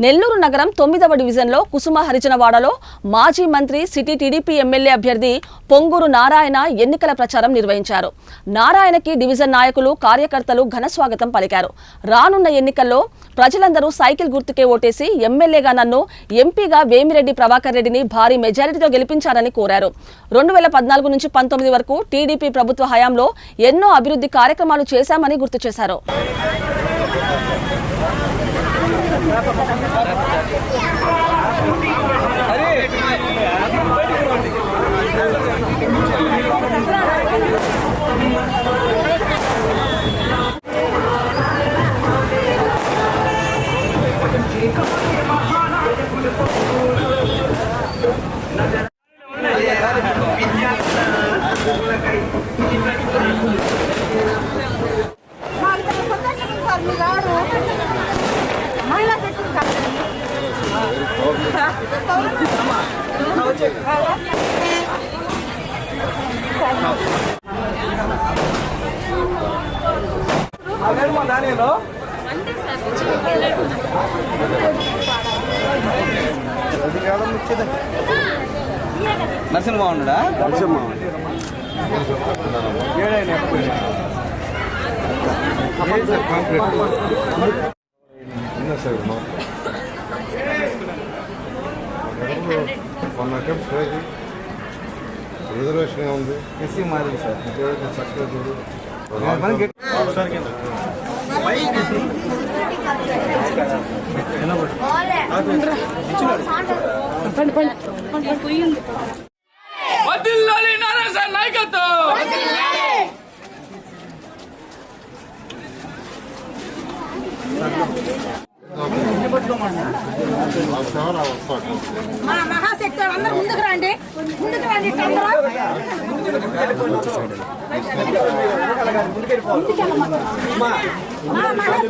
నెల్లూరు నగరం 9వ డివిజన్లో కుసుమ హరిజనవాడలో మాజీ మంత్రి సిటీ టీడీపీ ఎమ్మెల్యే అభ్యర్థి పొంగూరు నారాయణ ఎన్నికల ప్రచారం నిర్వహించారు. నారాయణకి డివిజన్ నాయకులు, కార్యకర్తలు ఘన స్వాగతం పలికారు. రానున్న ఎన్నికల్లో ప్రజలందరూ సైకిల్ గుర్తుకే ఓటేసి ఎమ్మెల్యేగా నన్ను, ఎంపీగా వేమిరెడ్డి ప్రభాకర్ రెడ్డిని భారీ మెజారిటీతో గెలిపించారని కోరారు. 2014 నుంచి 19 వరకు టీడీపీ ప్రభుత్వ హయాంలో ఎన్నో అభివృద్ధి కార్యక్రమాలు చేశామని గుర్తు చేశారు. నరసింహ బాగున్నాడా? రిజర్వేషన్ ఉంది. ఎస్సీ మాది సార్. చక్కగా చూడు. మా మహాశక్తి అందరూ ముందుకు రండి, ముందుకు రండి.